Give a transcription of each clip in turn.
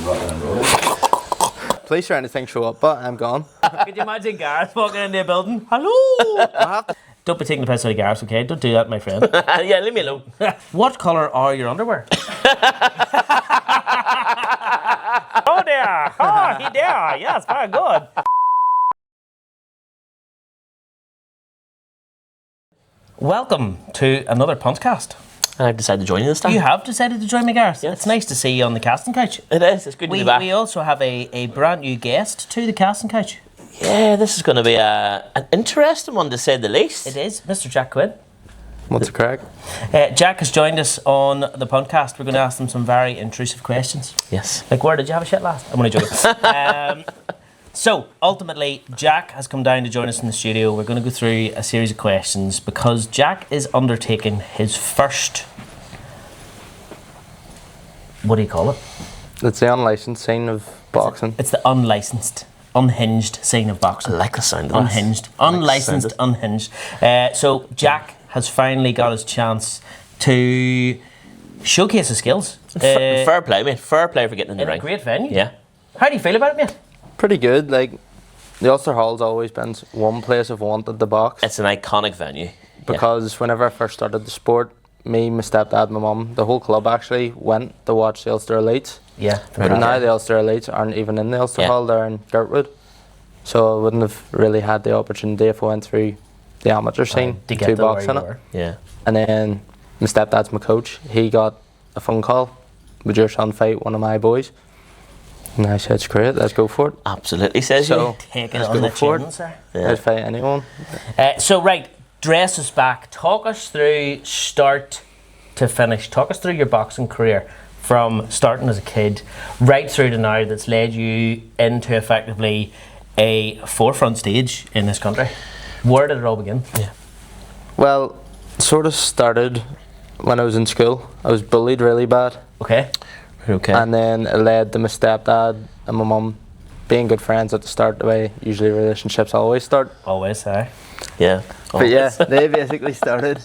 rocking and rolling. Police or anything show up, but I'm gone. Could you imagine Gareth walking into a building? Hello! Don't be taking the piss out of Gareth, okay? Don't do that, my friend. Yeah, leave me alone. What colour are your underwear? Oh dear! Oh, he dear! Yes, very good. Welcome to another Puncast. I've decided to join you this time. You have decided to join me, Gareth. Yes. It's nice to see you on the casting couch. It is. It's good to be back. We also have a brand new guest to the casting couch. Yeah, this is going to be an interesting one to say the least. It is Mr. Jack Quinn. What's the crack? Jack has joined us on the podcast. We're going to ask him some very intrusive questions. Yes. Like, where did you have a shit last? I'm only joking. So, ultimately, Jack has come down to join us in the studio. We're going to go through a series of questions because Jack is undertaking his first... What do you call it? It's the unlicensed scene of boxing. It's the unlicensed, unhinged scene of boxing. I like the sound of Unhinged. Unlicensed, unhinged. So, Jack has finally got his chance to showcase his skills. Fair play, mate. Fair play for getting in the In a ring. great venue. Yeah. How do you feel about it, mate? Pretty good. Like, the Ulster Hall's always been one place I've wanted to box. It's an iconic venue. Because whenever I first started the sport, me, my stepdad, my mum, the whole club actually went to watch the Ulster Elites. Yeah. But now the Ulster Elites aren't even in the Ulster Yeah. Hall, they're in Gertwood. So I wouldn't have really had the opportunity if I went through the amateur scene to get to to box where in you it. were. Yeah. And then my stepdad's my coach. He got a phone call, would your son fight one of my boys? And I said, screw it, let's go for it. Absolutely, says So, you. Take it let's on go the for chin, it. sir. Yeah. I'd fight anyone. So, right, dress us back. Talk us through start to finish. Talk us through your boxing career from starting as a kid right through to now that's led you into effectively a forefront stage in this country. Where did it all begin? Yeah. Well, sort of started when I was in school. I was bullied really bad. Okay. Okay. And then it led to my stepdad and my mum being good friends at the start, the way usually relationships always start. Always, eh? Yeah. But yeah, they basically started.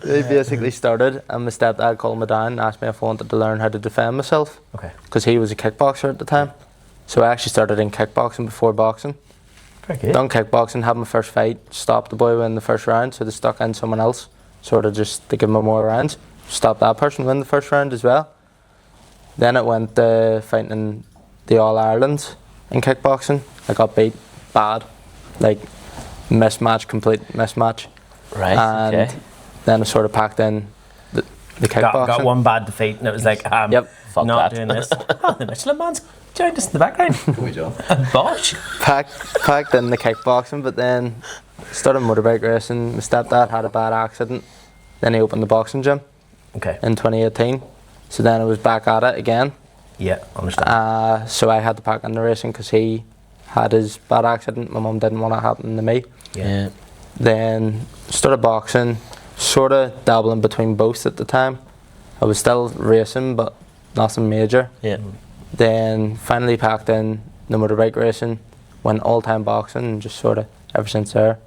They basically started, and my stepdad called me down and asked me if I wanted to learn how to defend myself. Okay. Because he was a kickboxer at the time. So I actually started in kickboxing before boxing. Very good. Done kickboxing, had my first fight, stopped the boy in the first round, so they stuck in someone else, sort of just to give him more rounds. Stopped that person, win the first round as well. Then it went fighting in the All Ireland in kickboxing. I got beat bad, like complete mismatch. Right. And Okay. then I sort of packed in the kickboxing. Got one bad defeat and it was like, Yep. Fuck not that. doing this. Oh, the Michelin man's joined us in the background. Go John. Bosh. Packed in the kickboxing, but then started motorbike racing. My stepdad had a bad accident. Then he opened the boxing gym Okay. in 2018. So then I was back at it again. Yeah, understand. So I had to pack in the racing because he had his bad accident. My mum didn't want it happening to me. Yeah. Then started boxing, sort of dabbling between both at the time. I was still racing, but nothing major. Yeah. Then finally packed in the motorbike racing, went all-time boxing, and just sort of ever since there,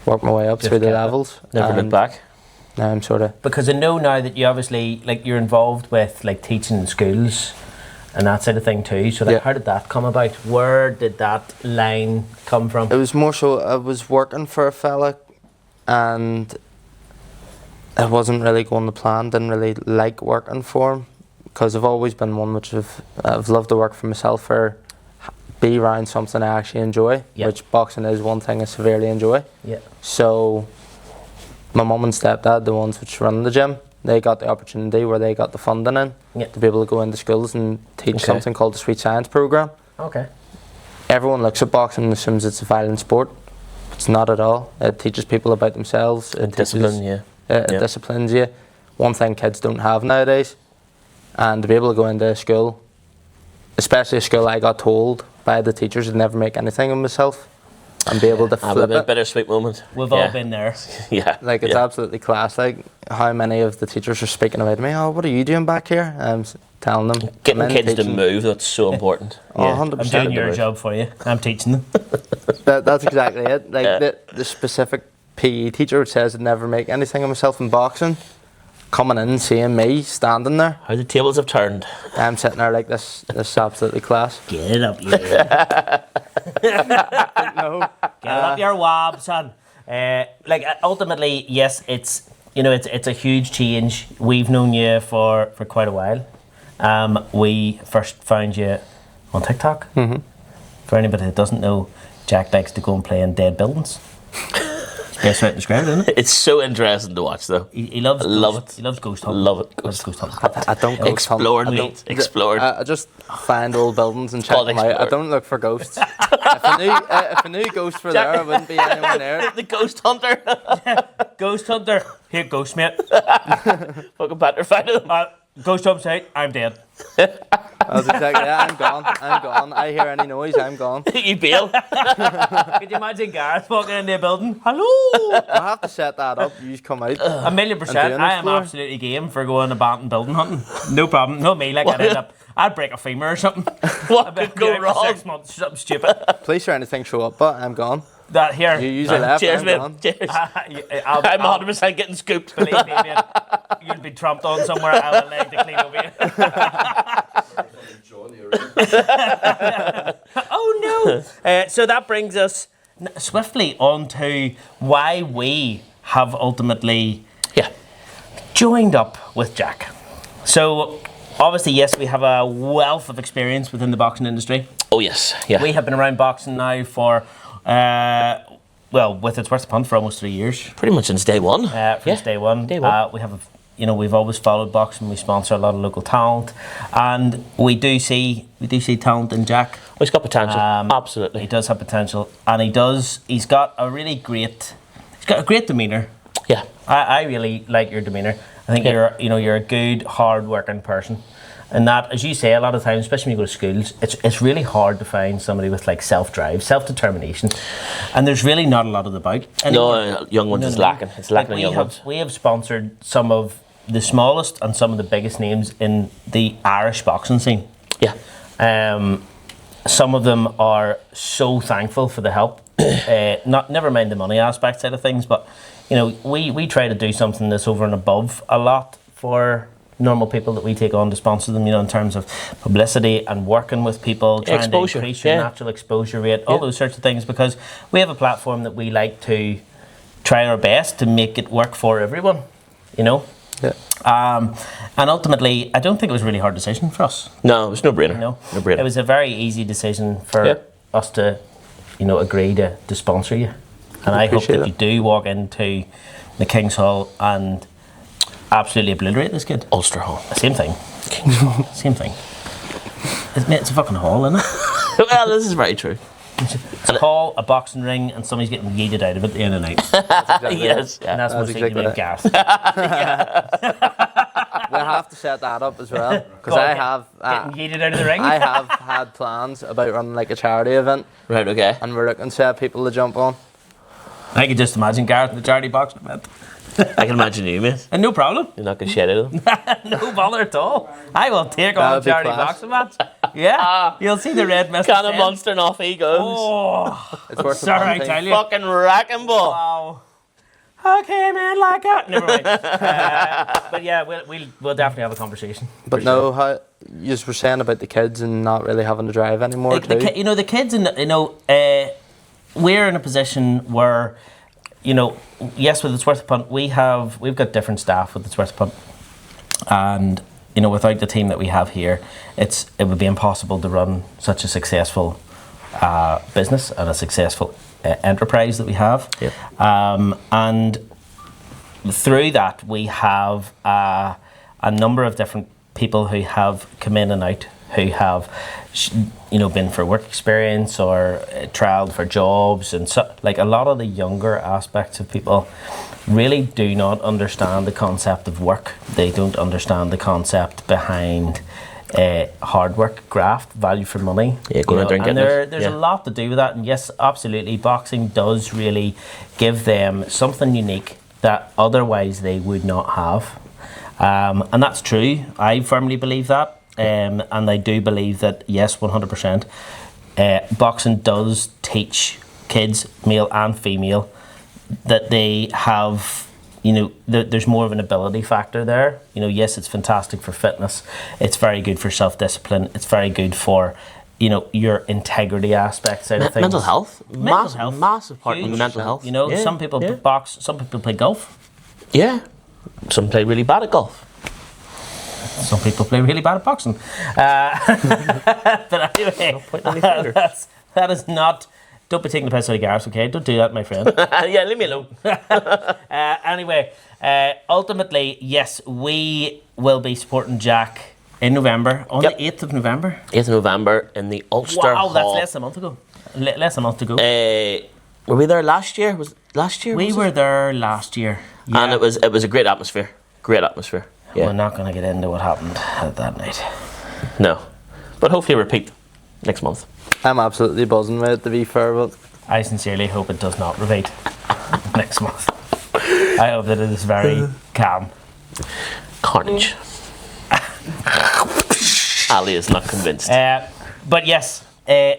worked my way up Just through the kept it. levels. Never looked and back. Now I'm sort of Because I know now that you obviously, like, you're involved with, like, teaching in schools and that sort of thing too. So, like, Yeah. how did that come about? Where did that line come from? It was more so I was working for a fella and it wasn't really going to plan, didn't really like working for him because I've always been one which I've loved to work for myself or be around something I actually enjoy, Yep. which boxing is one thing I severely enjoy. Yeah. So my mum and stepdad, the ones which run the gym, they got the opportunity where they got the funding in Yep. to be able to go into schools and teach Okay. something called the Sweet Science Programme. Okay. Everyone looks at boxing and assumes it's a violent sport. It's not at all. It teaches people about themselves. It Discipline, teaches, yeah. It Yeah. disciplines you. One thing kids don't have nowadays. And to be able to go into a school, especially a school I got told by the teachers to never make anything of myself and be able to Ah, flip a it. bittersweet moment. We've Yeah. all been there. Yeah. Like, it's yeah. absolutely class. Like, how many of the teachers are speaking about me, oh, what are you doing back here? I'm telling them. Getting I'm in kids to teaching. move, that's so important. Oh, Yeah. 100%. I'm doing your job for you. I'm teaching them. That's exactly it. Like, Yeah. the specific PE teacher says I'd never make anything of myself in boxing. coming in, seeing me standing there. How the tables have turned. I'm sitting there like this is absolutely class. Get it up, yeah. No. Get up your wob, son. Ultimately, yes, it's a huge change. We've known you for quite a while. We first found you on TikTok. Mm-hmm. For anybody that doesn't know, Jack likes to go and play in dead buildings. Best way to describe it, isn't it? It's so interesting to watch, though. He loves love ghost, it. He loves ghost hunting. Love it. Loves ghost hunting. I don't ghost hunt. Explored, I mate. don't- Explored. I just find old buildings and check Called them out. I explored. don't look for ghosts. If I knew ghosts were there, I wouldn't be anywhere near it. The ghost hunter. Ghost hunter. Here, ghost mate. Fucking petrified. Ghost home site. I'm dead. That's exactly it. I'm gone. I'm gone. I hear any noise, I'm gone. You bail. Could you imagine Gareth walking into a building? Hello. I have to set that up. You just come out. 1,000,000%. And doing I it am for? absolutely game for going abandoned building hunting. No problem. Not me. Like I'd break a femur or something. What could go Be out for wrong? 6 months. Something stupid. Police or anything show up, but I'm gone. That here. You usually left, Cheers, I'm mate. gone. Cheers. I'll, I'm 100% getting scooped. Believe me, mate. You'll be trumped on somewhere. I will leg to clean over you. Oh no! So that brings us swiftly on to why we have ultimately joined up with Jack. So obviously, yes, we have a wealth of experience within the boxing industry. Oh, yes. Yeah. We have been around boxing now for, with It's Worth the Punt for almost 3 years. Pretty much since day one. Since day one. Day one. We have, we've always followed boxing. We sponsor a lot of local talent, and we do see talent in Jack. Oh, he's got potential. Absolutely. He does have potential, and he's got a great demeanour. Yeah. I really like your demeanour. I think you're a good, hard-working person. And that, as you say, a lot of times, especially when you go to schools, it's really hard to find somebody with like self-drive, self-determination, and there's really not a lot of the about. No, young ones is lacking. It's lacking in young ones. We have sponsored some of the smallest and some of the biggest names in the Irish boxing scene. Yeah. Some of them are so thankful for the help. Never mind the money aspect side of things, but we try to do something that's over and above a lot for normal people that we take on to sponsor them, in terms of publicity and working with people, trying exposure, to increase your natural exposure rate, all those sorts of things, because we have a platform that we like to try our best to make it work for everyone, Yeah. and ultimately, I don't think it was a really hard decision for us. No, it was no brainer. No brainer. It was a very easy decision for us to, agree to sponsor you. And I hope that you do walk into the King's Hall and absolutely obliterate this kid. Ulster Hall. Same thing. Same thing. It's a fucking hall, isn't it? Well, this is very true. It's a hall, a boxing ring, and somebody's getting yeeted out of it at the end of the night. Yes. And that's That's most exactly exactly it. gas. We have to set that up as well, because I have Getting yeeted out of the ring. I have had plans about running like a charity event, Right, okay. and we're looking to have people to jump on. I can just imagine Gareth in the charity boxing event. I can imagine you, mate. And no problem. You're not going to shed it. No bother at all. I will take on a That'd be charity class. boxing match. Yeah. You'll see the red mist. Can of Monster and off he goes. Oh. It's worth the Sorry, I punt, tell you. Fucking wrecking ball. Wow. I came in like a... Never mind. But yeah, we'll definitely have a conversation. But no, how you were saying about the kids and not really having to drive anymore too. The kids, we're in a position where, yes, with It's Worth a Punt, we've got different staff with It's Worth a Punt, and without the team that we have here, it would be impossible to run such a successful business and a successful enterprise that we have. Yep. And through that, we have a number of different people who have come in and out, who have been for work experience or trialed for jobs, and so like a lot of the younger aspects of people really do not understand the concept of work. They don't understand the concept behind hard work, graft, value for money. Yeah, going out there and and getting it. there's a lot to do with that. And yes, absolutely, boxing does really give them something unique that otherwise they would not have. And that's true. I firmly believe that. And I do believe that, yes, 100%, boxing does teach kids, male and female, that they have there's more of an ability factor there. Yes, it's fantastic for fitness. It's very good for self-discipline. It's very good for, your integrity aspect side of things. Mental health. Massive part Huge. of mental health. Some people box, some people play golf. Yeah. Some play really bad at golf. Some people play really bad at boxing. But anyway, that is not... Don't be taking the piss out of Gareth, okay? Don't do that, my friend. Yeah, leave me alone. Anyway, ultimately, yes, we will be supporting Jack in November, on the 8th of November. 8th of November in the Ulster Hall. Wow, that's less than a month ago. Less than a month to go. Were we there last year? We were there last year. Yeah. And it was a great atmosphere. Great atmosphere. Yeah. We're not going to get into what happened that night. No. But hopefully repeat next month. I'm absolutely buzzing with it, to be fair, but I sincerely hope it does not repeat next month. I hope that it is very calm. Carnage. Ali is not convinced. But yes,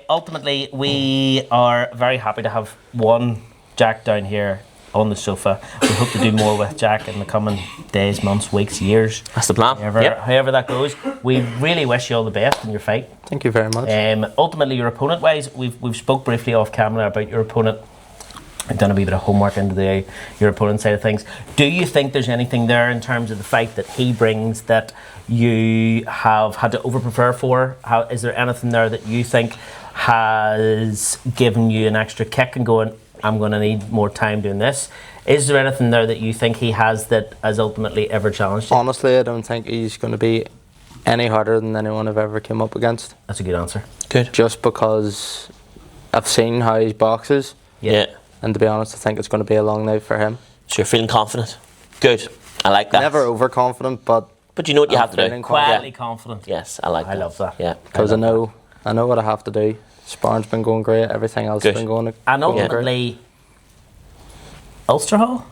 ultimately we are very happy to have one Jack down here on the sofa. We hope to do more with Jack in the coming days, months, weeks, years. That's the plan. However that goes. We really wish you all the best in your fight. thank you very much. Ultimately, your opponent-wise, we've spoke briefly off camera about your opponent. I've done a wee bit of homework into your opponent side of things. Do you think there's anything there in terms of the fight that he brings that you have had to over-prepare for? Is there anything there that you think has given you an extra kick and going, I'm going to need more time doing this? Is there anything there that you think he has that has ultimately ever challenged you? Honestly, I don't think he's going to be any harder than anyone I've ever come up against. That's a good answer. Good. Just because I've seen how he boxes, Yeah. and to be honest, I think it's going to be a long night for him. So you're feeling confident. Good. I like that. Never overconfident, but But you know what you I'm have to do. feeling Quietly confident. Yes, I like that. I love that. Yeah. because I know what I have to do. Sparring's been going great. Everything else Good. has been going. And going great. ultimately, Ulster Hall?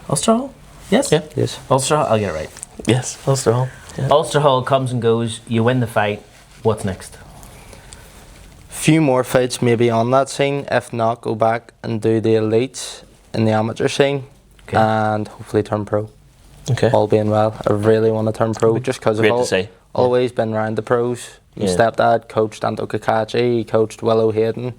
Ulster Hall? Yes? Yeah. Yes. Ulster Hall? I'll get it right. Yes. Ulster Hall. Yeah. Ulster Hall comes and goes, you win the fight. What's next? Few more fights maybe on that scene. If not, go back and do the elites in the amateur scene, Okay. and hopefully turn pro. Okay. All being well, I really want to turn pro just because Great I've to see. always been around the pros. My Yeah. stepdad coached Anto Kakachi, he coached Willow Hayden.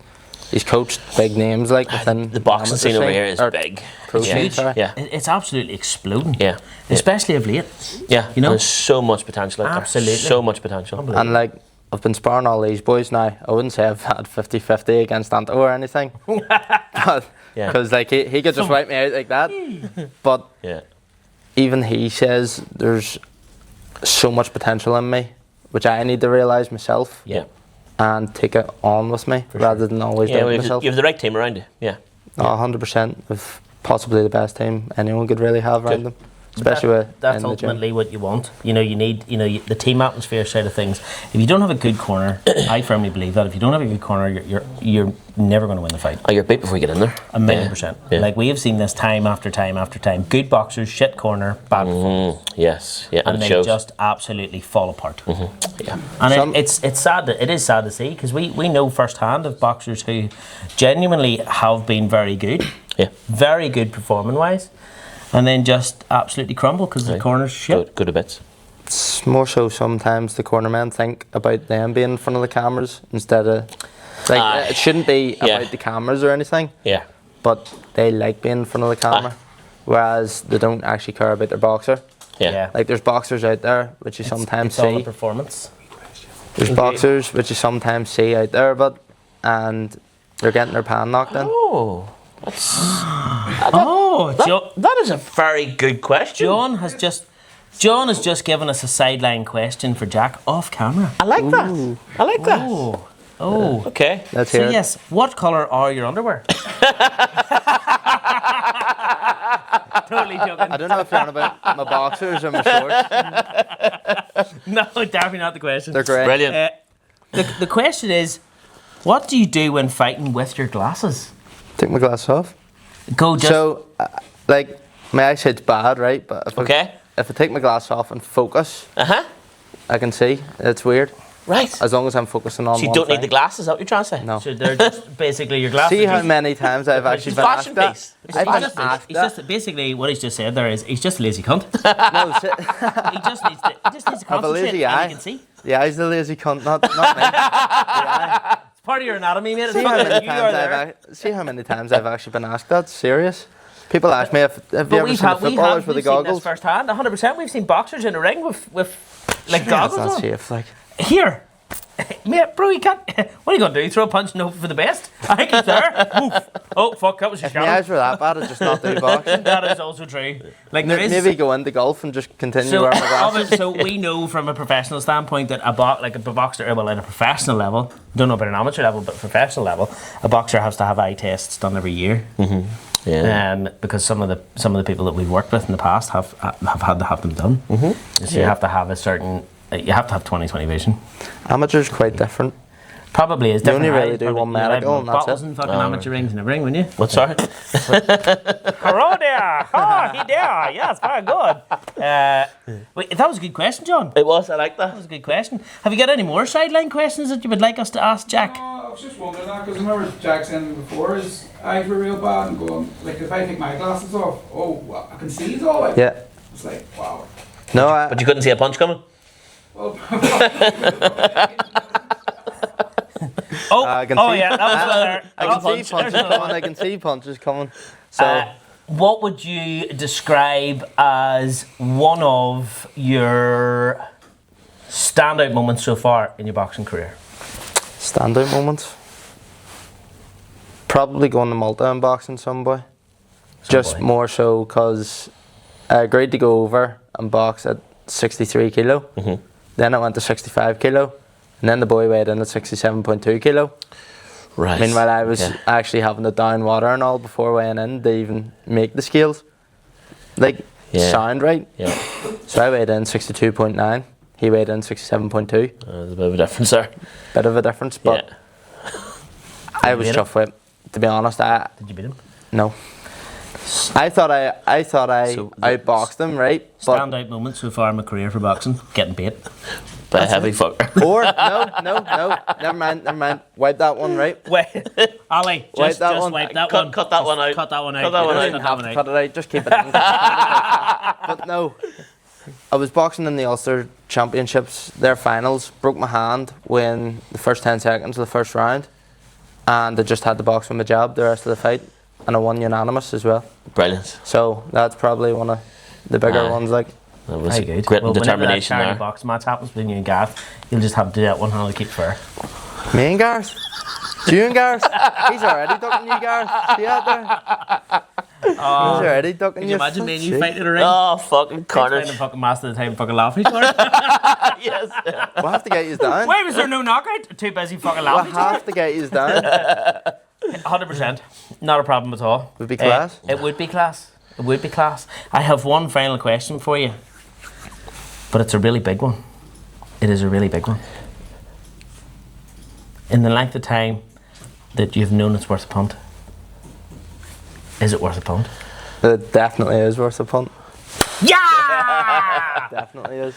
He's coached big names like within The boxing amateur scene over here is or big. pro Yeah. scene, sorry. Yeah. It's absolutely exploding. Yeah. Especially of late. Yeah. You know? There's so much potential out Absolutely. there. So much potential. Unbelievable. And like, I've been sparring all these boys now. I wouldn't say I've had 50-50 against Anto or anything. But Yeah. because like he could just wipe me out like that. But Yeah. even he says there's so much potential in me, which I need to realise myself Yeah. and take it on with me rather than always Yeah, doubt well, myself. you have the right team around you. Yeah. 100% of possibly the best team anyone could really have around them, especially with That's in the gym. ultimately what you want. You need, the team atmosphere side of things. If you don't have a good corner, I firmly believe that if you don't have a good corner, you're never going to win the fight. Oh, you're beat before you get in there. 1,000,000%. Yeah. Like we have seen this time after time after time. Good boxers, shit corner, bad performance. Yes. Yeah. And it they shows. just absolutely fall apart. Yeah. And it's sad. It is sad to see because we know firsthand of boxers who genuinely have been very good, Yeah. very good performing wise, and then just absolutely crumble because the corner's shit. Good a bits. It's more so sometimes the cornermen think about them being in front of the cameras instead of like it shouldn't be yeah. about the cameras or anything, Yeah. but they like being in front of the camera, whereas they don't actually care about their boxer. Yeah. Like there's boxers out there which you sometimes It's all the see. performance. There's boxers which you sometimes see out there, and they're getting their pan knocked in. Oh. That's. That That is a very good question. John has just given us a sideline question for Jack off camera. I like that. I like that. Oh. Okay. Let's So hear it. yes, what colour are your underwear? Totally joking. I don't know if you're on about my boxers or my shorts. No, definitely not the question. They're great. Brilliant. The question is, what do you do when fighting with your glasses? Take my glasses off. Go just. So, like, my eyesight's bad, right? But if Okay. if I take my glasses off and focus, Uh huh. I can see. It's weird. Right. As long as I'm focusing on So you one don't thing. need the glasses, is that what you're trying to say? No. So they're just basically your glasses. See are how just- many times I've actually been asked fashion that? piece. I've been He's asked he's that. just basically what he's just said there is he's just a lazy cunt. No, he just needs to I've a concentrate lazy and eye. you can see. The eye's the lazy cunt, not me. It's part of your anatomy, mate. It's See how fucking- many you are times there. see how many times I've actually been asked that? Serious? People ask me if have you But ever seen the footballers with the we've seen this goggles? firsthand, 100%. We've seen boxers in the ring with like That's goggles not on. safe. Like, Here. Mate, bro, you can't. What are you going to do? Throw a punch and hope for the best? I think he's there. Oof. Oh, fuck, that was your if my eyes were that bad, I'd just not do boxing. That is also true. Like, there is. Maybe go into golf and just continue So, wearing my glasses. so we know from a professional standpoint that a boxer, well, at a professional level, don't know about an amateur level, but professional level, a boxer has to have eye tests done every year. Yeah. Because some of the people that we've worked with in the past have had to have them done. So you have to have a certain. You have to have 20/20 vision. Amateur's quite different. Probably is You different. only really eyes, do probably- one you're allowed medical and that's bottles it. and fucking amateur rings in the ring, wouldn't you? What's that? Hello there. Oh, he there. Yes, very good. Wait, that was a good question, John. It was, I like That that. was a good question. Have you got any more sideline questions that you would like us to ask Jack? I was just wondering that because I remember Jack saying before his eyes were real bad and going like if I take my glasses off, oh well, I can see it all. Like, Yeah. it's like wow. No, But you couldn't see a punch coming? Well, Oh, I can oh see- yeah, that was better. I can see punches coming. I can see punches coming. So What would you describe as one of your standout moments so far in your boxing career? standout moments. Probably going to Malta and boxing some boy. Just boy. more so because I agreed to go over and box at 63 kilo. Then I went to 65 kilo. And then the boy weighed in at 67.2 kilo. Right. Meanwhile, I was Okay. actually having to down water and all before weighing in to even make the scales. Like, Yeah. sound right. Yeah. So I weighed in 62.9. He weighed in 67.2. There's a bit of a difference there. Bit of a difference, but Yeah. I was beat tough with. To be honest, Did you beat him? no. I thought I So outboxed him, right? But Standout moment so far in my career for boxing? Getting beat. By a heavy fucker. or no, never mind. Wipe that one, right? Wait, Ali, Wipe just that one. wipe that Cut- one. cut that Just one out. Cut that one out. Cut that one You out. don't Didn't have that to one cut it out. Just keep it in. But no, I was boxing in the Ulster Championships, their finals. Broke my hand when the first 10 seconds of the first round, and I just had to box with my jab the rest of the fight, and I won unanimous as well. Brilliant. So that's probably one of the bigger Aye. ones. Like, That was Very good. grit Well, and whenever that determination charity there. box match happens between you and Gareth, you'll just have to do that one hand to keep fair. me and Gareth. Do you and Gareth? He's already ducking you, Gareth. See out there? He's already ducking Can you. you imagine me and you Fuck's fighting in a ring? Oh, fucking Playing carnage. the fucking master of the time, fucking laughing at each other. Yes. sake. We'll have to get you down. Why was there no knockout? Too busy fucking We'll laughing at each other. have to get you down. 100%. Not a problem at all. Would be class. It would be class. It would be class. I have one final question for you, but it's a really big one. It is a really big one. In the length of time that you've known it's worth a punt, is it worth a punt? It definitely is worth a punt. Yeah! Definitely is.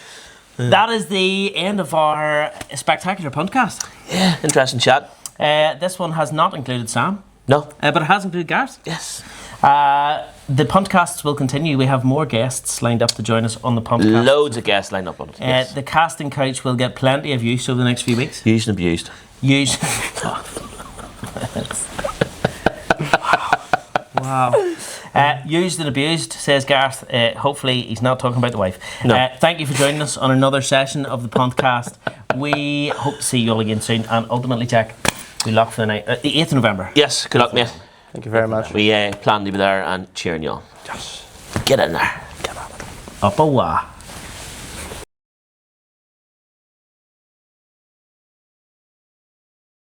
That is the end of our spectacular podcast. Yeah, interesting chat. This one has not included Sam, No. but it has included Gareth. Yes. The PuntCasts will continue. We have more guests lined up to join us on the PuntCast. Loads of guests lined up on it. Yes. The casting couch will get plenty of use over the next few weeks. Used and abused. Use. Wow. Used and abused, says Gareth. Hopefully, he's not talking about the wife. No. Thank you for joining us on another session of the PuntCast. We hope to see you all again soon. And ultimately, Jack, we lock for the night. The 8th of November. Yes, good luck, mate. Thank you very much. We plan to be there and cheering you on. Yes. Get in there. Up a wah.